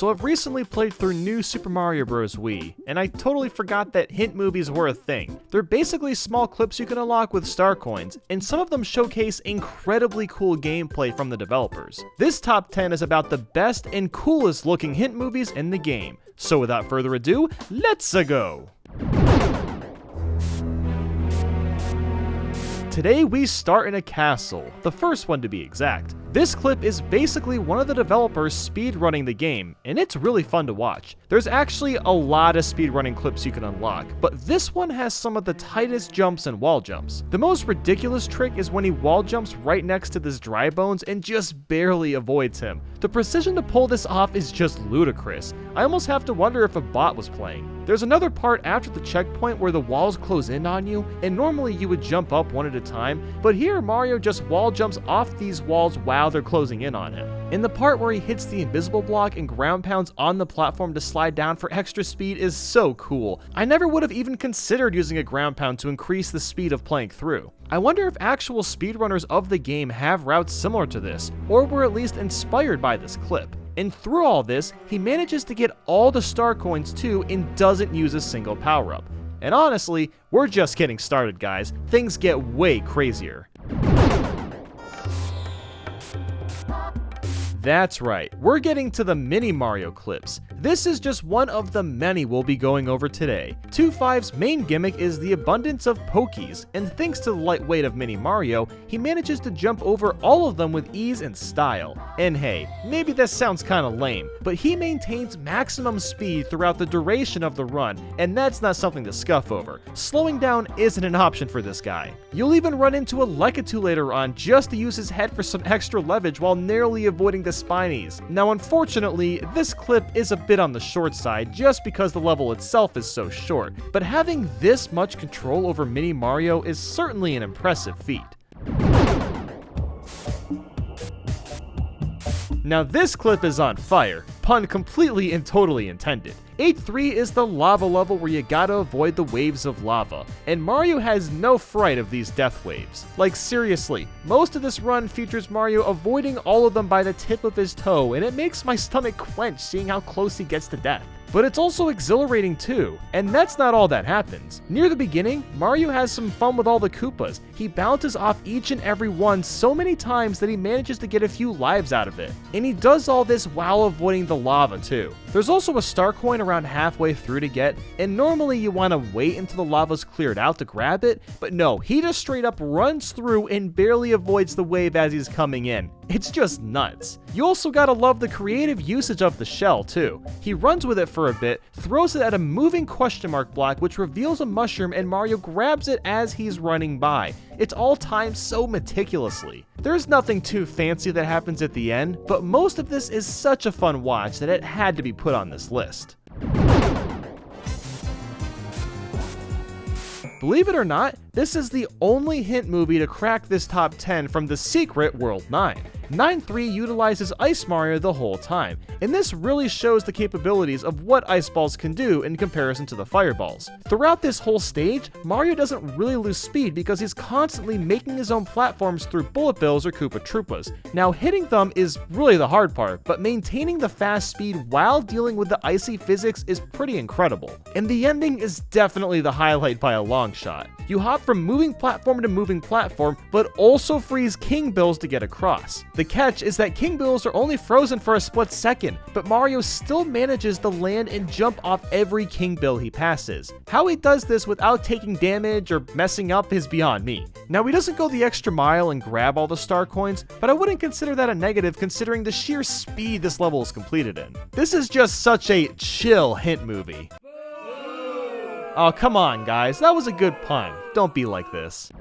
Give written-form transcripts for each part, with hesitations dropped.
So I've recently played through New Super Mario Bros. Wii, and I totally forgot that hint movies were a thing. They're basically small clips you can unlock with star coins, and some of them showcase incredibly cool gameplay from the developers. This top 10 is about the best and coolest looking hint movies in the game. So without further ado, let's go! Today we start in a castle, the first one to be exact. This clip is basically one of the developers speedrunning the game, and it's really fun to watch. There's actually a lot of speedrunning clips you can unlock, but this one has some of the tightest jumps and wall jumps. The most ridiculous trick is when he wall jumps right next to this dry bones and just barely avoids him. The precision to pull this off is just ludicrous. I almost have to wonder if a bot was playing. There's another part after the checkpoint where the walls close in on you, and normally you would jump up one at a time, but here Mario just wall jumps off these walls while they're closing in on him. And the part where he hits the invisible block and ground pounds on the platform to slide down for extra speed is so cool. I never would have even considered using a ground pound to increase the speed of playing through. I wonder if actual speedrunners of the game have routes similar to this, or were at least inspired by this clip. And through all this, he manages to get all the star coins too and doesn't use a single power-up. And honestly, we're just getting started, guys. Things get way crazier. That's right, we're getting to the mini Mario clips. This is just one of the many we'll be going over today. 2.5's main gimmick is the abundance of pokies, and thanks to the light weight of mini Mario, he manages to jump over all of them with ease and style. And hey, maybe this sounds kinda lame, but he maintains maximum speed throughout the duration of the run, and that's not something to scuff over. Slowing down isn't an option for this guy. You'll even run into a Lekatu later on just to use his head for some extra leverage while narrowly avoiding the spinies. Now unfortunately, this clip is a bit on the short side just because the level itself is so short, but having this much control over mini Mario is certainly an impressive feat. Now this clip is on fire, pun completely and totally intended. 8.3 is the lava level where you gotta avoid the waves of lava, and Mario has no fright of these death waves. Like seriously, most of this run features Mario avoiding all of them by the tip of his toe, and it makes my stomach quench seeing how close he gets to death. But it's also exhilarating too, and that's not all that happens. Near the beginning, Mario has some fun with all the Koopas. He bounces off each and every one so many times that he manages to get a few lives out of it. And he does all this while avoiding the lava too. There's also a star coin around halfway through to get, and normally you want to wait until the lava's cleared out to grab it, but no, he just straight up runs through and barely avoids the wave as he's coming in. It's just nuts. You also gotta love the creative usage of the shell too. He runs with it for a bit, throws it at a moving question mark block which reveals a mushroom, and Mario grabs it as he's running by. It's all timed so meticulously. There's nothing too fancy that happens at the end, but most of this is such a fun watch that it had to be put on this list. Believe it or not, this is the only hint movie to crack this top 10 from the secret World 9. 9.3 utilizes Ice Mario the whole time, and this really shows the capabilities of what ice balls can do in comparison to the fireballs. Throughout this whole stage, Mario doesn't really lose speed because he's constantly making his own platforms through bullet bills or Koopa Troopas. Now hitting them is really the hard part, but maintaining the fast speed while dealing with the icy physics is pretty incredible. And the ending is definitely the highlight by a long shot. You hop from moving platform to moving platform, but also freeze King Bills to get across. The catch is that King Bills are only frozen for a split second, but Mario still manages to land and jump off every King Bill he passes. How he does this without taking damage or messing up is beyond me. Now he doesn't go the extra mile and grab all the star coins, but I wouldn't consider that a negative considering the sheer speed this level is completed in. This is just such a chill hint movie. Oh, come on, guys. That was a good pun. Don't be like this.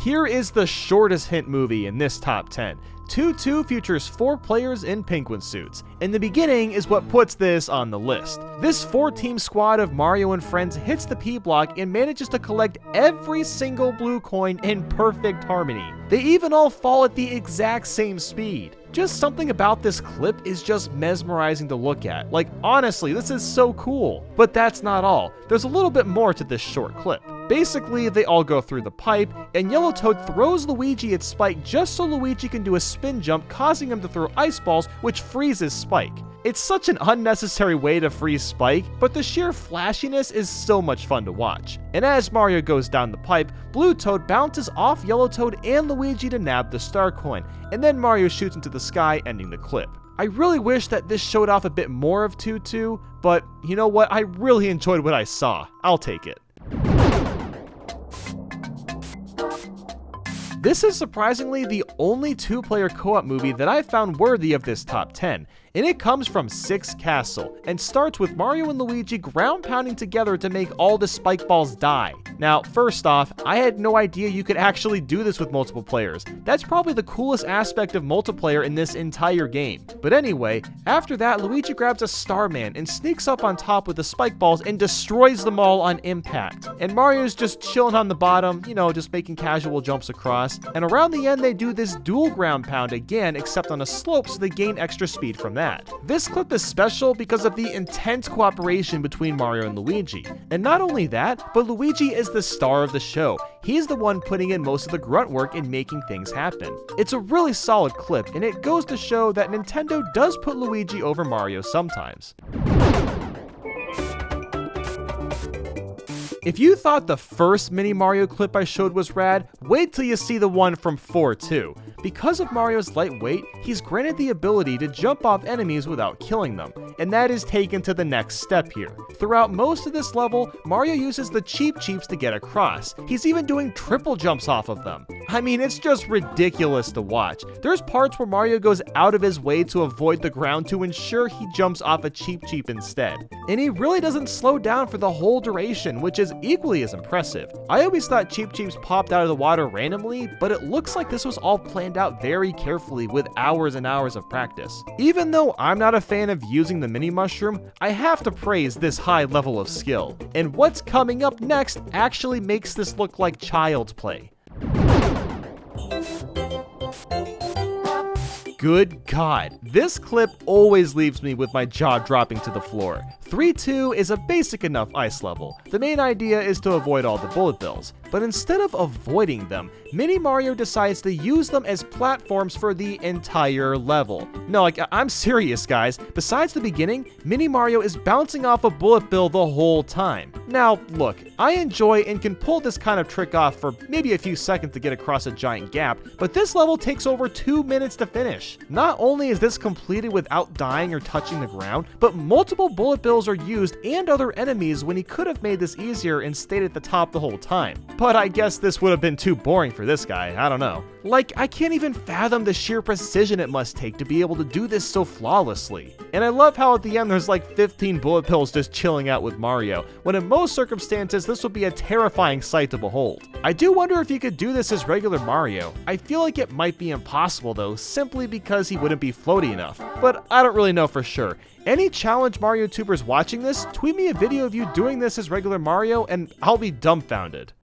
Here is the shortest hint movie in this top 10. 2.2 features 4 players in penguin suits, and the beginning is what puts this on the list. This 4-team squad of Mario and friends hits the P block and manages to collect every single blue coin in perfect harmony. They even all fall at the exact same speed. Just something about this clip is just mesmerizing to look at. Like, honestly, this is so cool. But that's not all. There's a little bit more to this short clip. Basically, they all go through the pipe, and Yellow Toad throws Luigi at Spike just so Luigi can do a spin jump, causing him to throw ice balls, which freezes Spike. It's such an unnecessary way to freeze Spike, but the sheer flashiness is so much fun to watch. And as Mario goes down the pipe, Blue Toad bounces off Yellow Toad and Luigi to nab the star coin, and then Mario shoots into the sky, ending the clip. I really wish that this showed off a bit more of 2-2, but you know what, I really enjoyed what I saw. I'll take it. This is surprisingly the only 2-player co-op movie that I found worthy of this top 10, and it comes from Six Castle, and starts with Mario and Luigi ground pounding together to make all the spike balls die. Now, first off, I had no idea you could actually do this with multiple players. That's probably the coolest aspect of multiplayer in this entire game. But anyway, after that, Luigi grabs a Starman and sneaks up on top with the spike balls and destroys them all on impact. And Mario's just chilling on the bottom, you know, just making casual jumps across. And around the end, they do this dual ground pound again, except on a slope, so they gain extra speed from that. This clip is special because of the intense cooperation between Mario and Luigi. And not only that, but Luigi is the star of the show. He's the one putting in most of the grunt work and making things happen. It's a really solid clip, and it goes to show that Nintendo does put Luigi over Mario sometimes. If you thought the first Mini Mario clip I showed was rad, wait till you see the one from 4-2. Because of Mario's light weight, he's granted the ability to jump off enemies without killing them, and that is taken to the next step here. Throughout most of this level, Mario uses the Cheep Cheeps to get across. He's even doing triple jumps off of them. I mean, it's just ridiculous to watch. There's parts where Mario goes out of his way to avoid the ground to ensure he jumps off a Cheep Cheep instead. And he really doesn't slow down for the whole duration, which is equally as impressive. I always thought Cheep Cheeps popped out of the water randomly, but it looks like this was all planned out very carefully with hours and hours of practice. Even though I'm not a fan of using the mini mushroom, I have to praise this high level of skill. And what's coming up next actually makes this look like child's play. Good God, this clip always leaves me with my jaw dropping to the floor. 3-2 is a basic enough ice level. The main idea is to avoid all the bullet bills. But instead of avoiding them, Mini Mario decides to use them as platforms for the entire level. No, I'm serious, guys. Besides the beginning, Mini Mario is bouncing off a bullet bill the whole time. Now, look, I enjoy and can pull this kind of trick off for maybe a few seconds to get across a giant gap, but this level takes over 2 minutes to finish. Not only is this completed without dying or touching the ground, but multiple bullet bills are used and other enemies when he could have made this easier and stayed at the top the whole time. But I guess this would have been too boring for this guy, I don't know. Like, I can't even fathom the sheer precision it must take to be able to do this so flawlessly. And I love how at the end there's like 15 bullet bills just chilling out with Mario, when in most circumstances this would be a terrifying sight to behold. I do wonder if he could do this as regular Mario. I feel like it might be impossible though, simply because he wouldn't be floaty enough, but I don't really know for sure. Any challenge Mario tubers watching this, tweet me a video of you doing this as regular Mario and I'll be dumbfounded.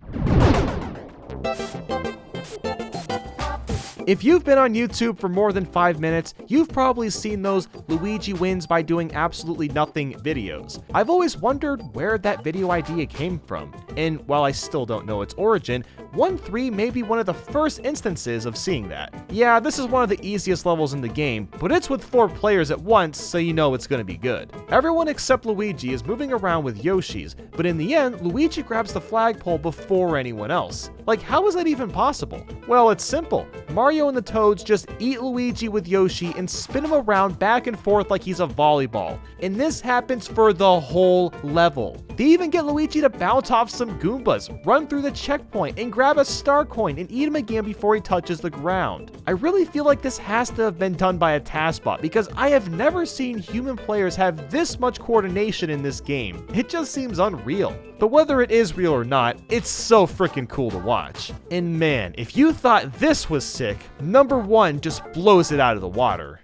If you've been on YouTube for more than 5 minutes, you've probably seen those Luigi wins by doing absolutely nothing videos. I've always wondered where that video idea came from, and while I still don't know its origin, 1-3 may be one of the first instances of seeing that. Yeah, this is one of the easiest levels in the game, but it's with 4 players at once, so you know it's gonna be good. Everyone except Luigi is moving around with Yoshi's, but in the end, Luigi grabs the flagpole before anyone else. Like, how is that even possible? Well, it's simple. Mario and the Toads just eat Luigi with Yoshi and spin him around back and forth like he's a volleyball. And this happens for the whole level. They even get Luigi to bounce off some Goombas, run through the checkpoint, and grab a star coin and eat him again before he touches the ground. I really feel like this has to have been done by a taskbot because I have never seen human players have this much coordination in this game. It just seems unreal. But whether it is real or not, it's so freaking cool to watch. And man, if you thought this was sick, number 1 just blows it out of the water.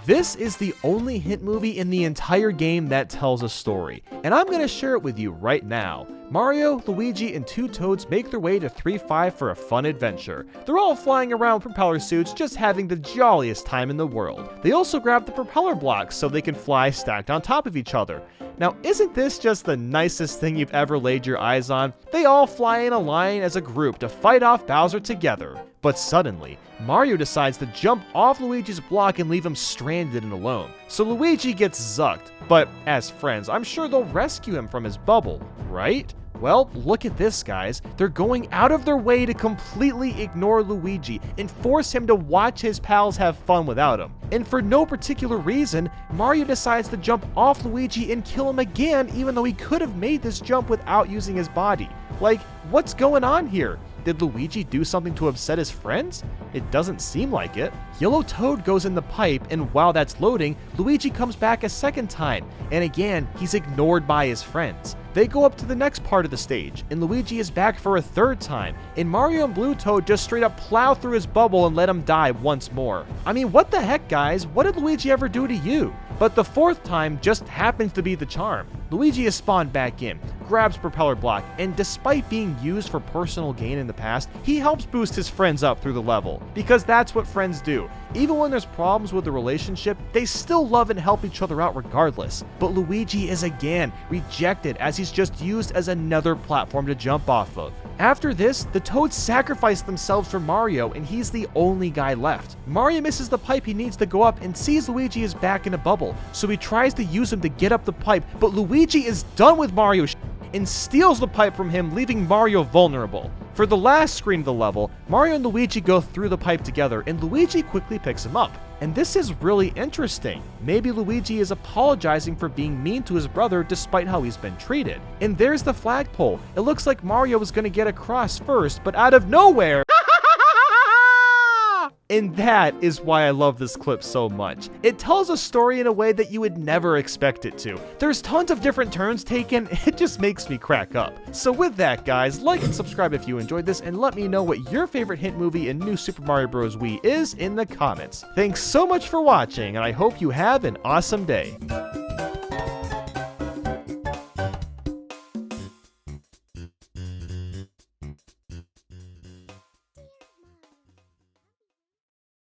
This is the only hint movie in the entire game that tells a story, and I'm gonna share it with you right now. Mario, Luigi, and 2 Toads make their way to 3-5 for a fun adventure. They're all flying around propeller suits, just having the jolliest time in the world. They also grab the propeller blocks so they can fly stacked on top of each other. Now, isn't this just the nicest thing you've ever laid your eyes on? They all fly in a line as a group to fight off Bowser together. But suddenly, Mario decides to jump off Luigi's block and leave him stranded and alone. So Luigi gets zucked, but as friends, I'm sure they'll rescue him from his bubble, right? Well, look at this, guys. They're going out of their way to completely ignore Luigi and force him to watch his pals have fun without him. And for no particular reason, Mario decides to jump off Luigi and kill him again, even though he could have made this jump without using his body. Like, what's going on here? Did Luigi do something to upset his friends? It doesn't seem like it. Yellow Toad goes in the pipe, and while that's loading, Luigi comes back a second time, and again, he's ignored by his friends. They go up to the next part of the stage, and Luigi is back for a third time, and Mario and Blue Toad just straight up plow through his bubble and let him die once more. I mean, what the heck, guys? What did Luigi ever do to you? But the fourth time just happens to be the charm. Luigi is spawned back in, grabs propeller block, and despite being used for personal gain in the past, he helps boost his friends up through the level, because that's what friends do. Even when there's problems with the relationship, they still love and help each other out regardless. But Luigi is again rejected as he's just used as another platform to jump off of. After this, the Toads sacrifice themselves for Mario, and he's the only guy left. Mario misses the pipe he needs to go up and sees Luigi is back in a bubble, so he tries to use him to get up the pipe, but Luigi is done with Mario and steals the pipe from him, leaving Mario vulnerable. For the last screen of the level, Mario and Luigi go through the pipe together, and Luigi quickly picks him up. And this is really interesting. Maybe Luigi is apologizing for being mean to his brother despite how he's been treated. And there's the flagpole. It looks like Mario was gonna get across first, but out of nowhere, and that is why I love this clip so much. It tells a story in a way that you would never expect it to. There's tons of different turns taken, it just makes me crack up. So with that, guys, like and subscribe if you enjoyed this, and let me know what your favorite hint movie in New Super Mario Bros. Wii is in the comments. Thanks so much for watching, and I hope you have an awesome day.